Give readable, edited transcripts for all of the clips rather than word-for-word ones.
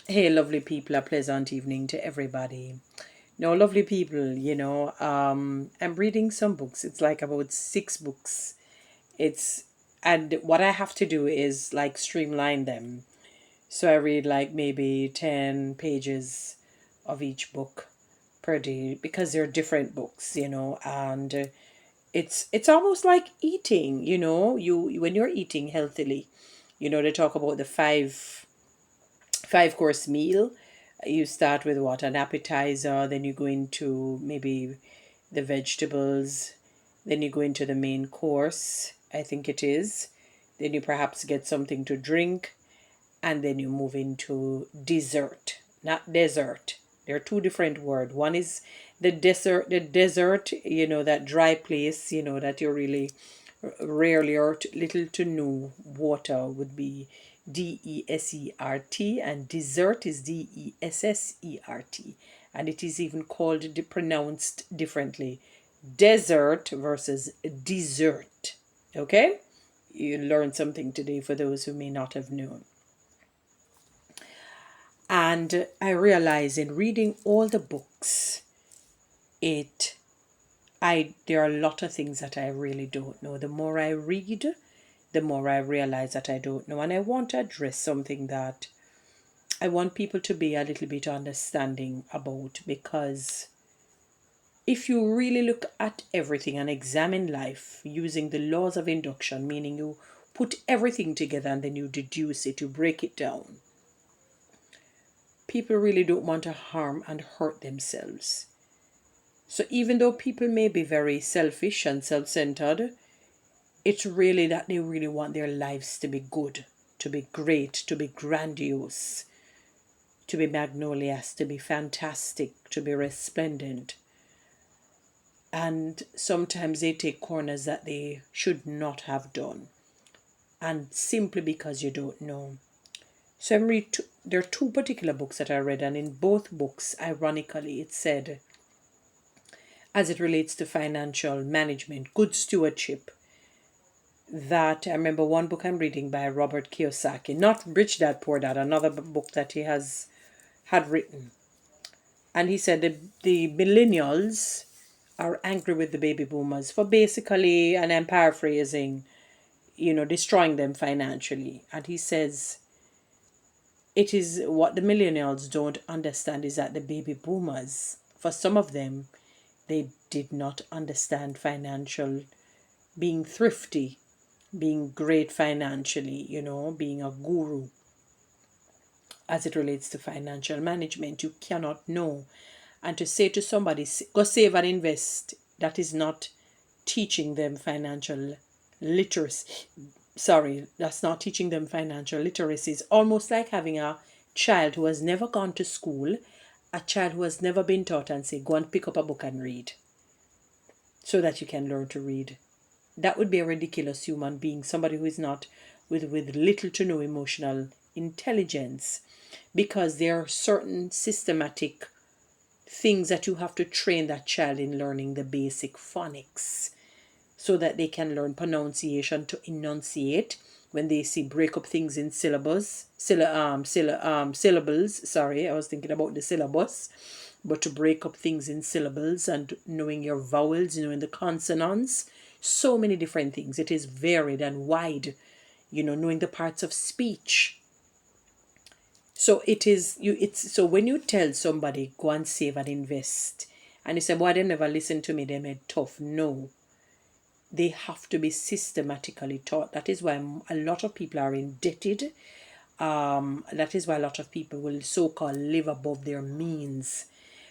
Hey, lovely people, a pleasant evening to everybody. No, lovely people, I'm reading some books. It's like about 6 books. It's, and what I have to do is like streamline them. So I read like maybe 10 pages of each book per day because they're different books, and it's almost like eating, you when you're eating healthily, they talk about the five course meal. You start with what, an appetizer, then you go into maybe the vegetables, then you go into the main course, I think it is, then you perhaps get something to drink, and then you move into dessert, not dessert. They're two different words. One is the desert, that dry place, that you really rarely or little to no water would be desert, and dessert is dessert, and it is even called pronounced differently, desert versus dessert. Okay, you learned something today for those who may not have known. And I realize in reading all the books, it I there are a lot of things that I really don't know. The more I read, the more I realize that I don't know. And I want to address something that I want people to be a little bit understanding about, because if you really look at everything and examine life using the laws of induction, meaning you put everything together and then you deduce it, you break it down, people really don't want to harm and hurt themselves. So even though people may be very selfish and self centered, it's really that they really want their lives to be good, to be great, to be grandiose, to be magnolious, to be fantastic, to be resplendent. And sometimes they take corners that they should not have done, and simply because you don't know. So there are two particular books that I read, and in both books, ironically, it said, as it relates to financial management, good stewardship, that I remember one book I'm reading by Robert Kiyosaki, not Rich Dad Poor Dad, another book that he had written. And he said the millennials are angry with the baby boomers for basically, and I'm paraphrasing, destroying them financially. And he says it is what the millennials don't understand is that the baby boomers, for some of them, they did not understand financial, being thrifty, being great financially, being a guru as it relates to financial management. You cannot know. And to say to somebody, go save and invest, that is not teaching them financial literacy. Sorry, that's not teaching them financial literacy. It's almost like having a child who has never gone to school, a child who has never been taught, and say, go and pick up a book and read so that you can learn to read. That would be a ridiculous human being, somebody who is not with little to no emotional intelligence, because there are certain systematic things that you have to train that child in learning, the basic phonics, so that they can learn pronunciation, to enunciate when they see break up things in syllables. Sorry, I was thinking about the syllabus, but to break up things in syllables and knowing your vowels, knowing the consonants, so many different things. It is varied and wide, knowing the parts of speech. So it's so when you tell somebody go and save and invest, and you say, boy, they never listen to me, they made tough. No, they have to be systematically taught. That is why a lot of people are indebted. That is why a lot of people will so-called live above their means,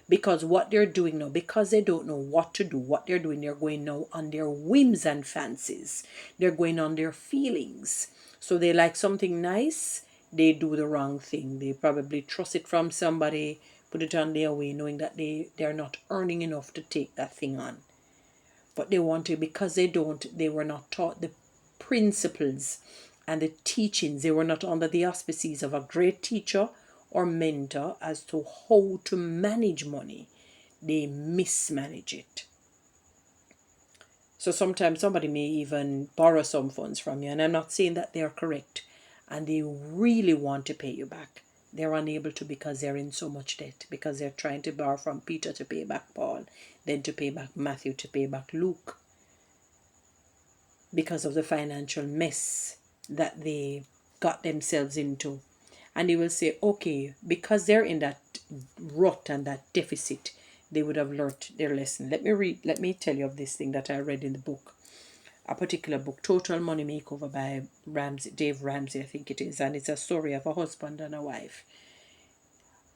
because what they're doing now, because they don't know what to do, what they're doing, they're going now on their whims and fancies. They're going on their feelings. So they like something nice, they do the wrong thing. They probably trust it from somebody, put it on their way, knowing that they're not earning enough to take that thing on. But they want to, because they were not taught the principles and the teachings. They were not under the auspices of a great teacher or mentor as to how to manage money. They mismanage it. So sometimes somebody may even borrow some funds from you, and I'm not saying that they're correct, and they really want to pay you back. They're unable to because they're in so much debt, because they're trying to borrow from Peter to pay back Paul, then to pay back Matthew, to pay back Luke, because of the financial mess that they got themselves into. And they will say, okay, because they're in that rut and that deficit, they would have learnt their lesson. Let me tell you of this thing that I read in the book, a particular book, Total Money Makeover by Dave Ramsey, I think it is, and it's a story of a husband and a wife.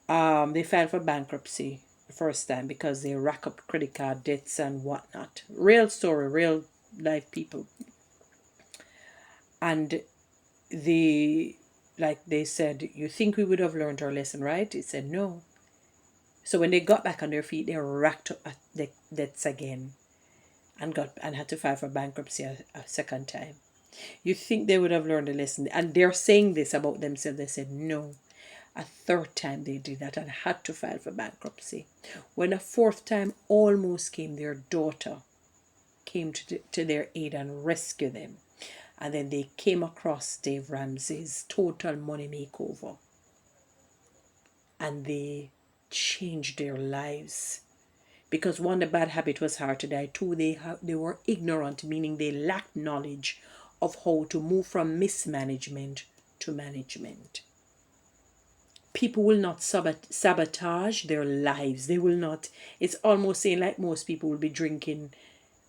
They filed for bankruptcy the first time because they rack up credit card debts and whatnot. Real story, real life people. And they said, you think we would have learned our lesson, right? He said, no. So when they got back on their feet, they racked up the debts again and had to file for bankruptcy a second time. You think they would have learned a lesson? And they're saying this about themselves. They said, no. A third time they did that and had to file for bankruptcy. When a fourth time almost came, their daughter came to their aid and rescued them. And then they came across Dave Ramsey's Total Money Makeover. And they changed their lives. Because one, the bad habit was hard to die. Two, they were ignorant, meaning they lacked knowledge of how to move from mismanagement to management. People will not sabotage their lives. They will not. It's almost saying like most people will be drinking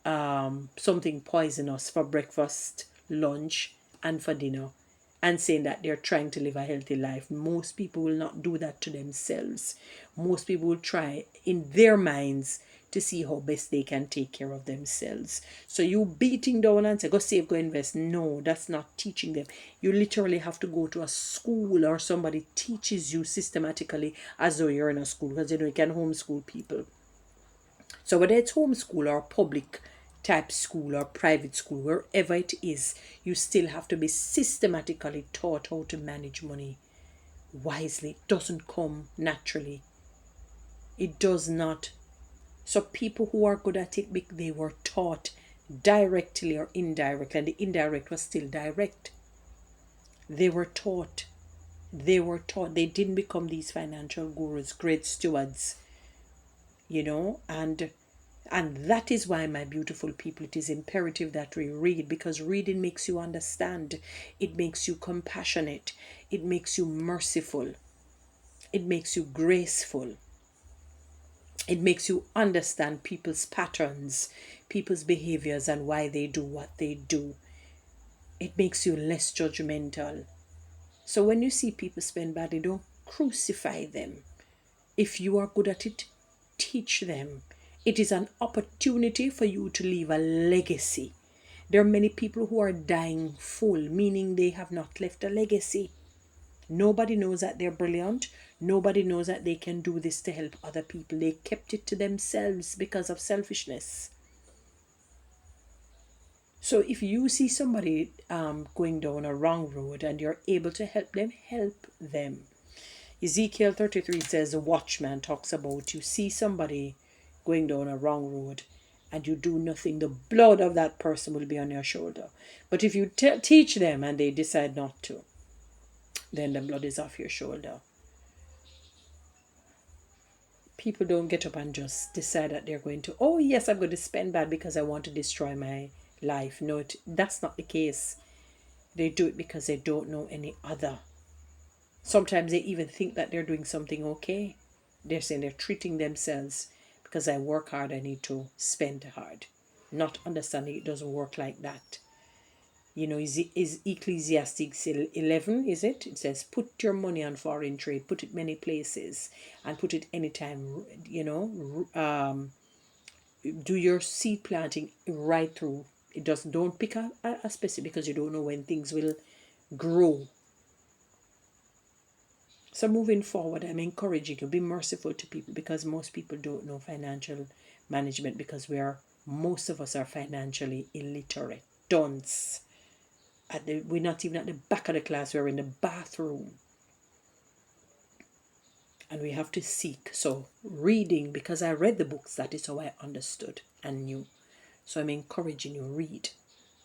something poisonous for breakfast, lunch, and for dinner, and saying that they're trying to live a healthy life. Most people will not do that to themselves. Most people will try in their minds to see how best they can take care of themselves. So you beating down and say, go save, go invest. No, that's not teaching them. You literally have to go to a school or somebody teaches you systematically as though you're in a school, because you can homeschool people. So whether it's homeschool or public type school or private school, wherever it is, you still have to be systematically taught how to manage money wisely. It doesn't come naturally. It does not. So people who are good at it, they were taught directly or indirectly, and the indirect was still direct. They were taught. They didn't become these financial gurus, great stewards, and that is why, my beautiful people, it is imperative that we read, because reading makes you understand. It makes you compassionate. It makes you merciful. It makes you graceful. It makes you understand people's patterns, people's behaviors, and why they do what they do. It makes you less judgmental. So when you see people spend badly, don't crucify them. If you are good at it, teach them. It is an opportunity for you to leave a legacy. There are many people who are dying full, meaning they have not left a legacy. Nobody knows that they're brilliant. Nobody knows that they can do this to help other people. They kept it to themselves because of selfishness. So if you see somebody going down a wrong road and you're able to help them, help them. Ezekiel 33 says, the watchman talks about, you see somebody going down a wrong road and you do nothing, the blood of that person will be on your shoulder. But if you teach them and they decide not to, then the blood is off your shoulder. People don't get up and just decide that they're going to, oh yes, I'm going to spend bad because I want to destroy my life. No, that's not the case. They do it because they don't know any other. Sometimes they even think that they're doing something okay. They're saying they're treating themselves because I work hard, I need to spend hard. Not understanding it doesn't work like that. Is Ecclesiastes 11, is it? It says, put your money on foreign trade, put it many places, and put it anytime, do your seed planting right through. Don't pick a specific, because you don't know when things will grow. So moving forward, I'm encouraging you, be merciful to people, because most people don't know financial management, because most of us are financially illiterate. Dunce. We're not even at the back of the class, we're in the bathroom. And we have to seek. So reading, because I read the books, that is how I understood and knew. So I'm encouraging you, read.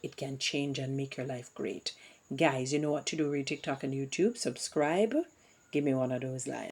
It can change and make your life great. Guys, you know what to do. Read TikTok and YouTube. Subscribe. Give me one of those lines.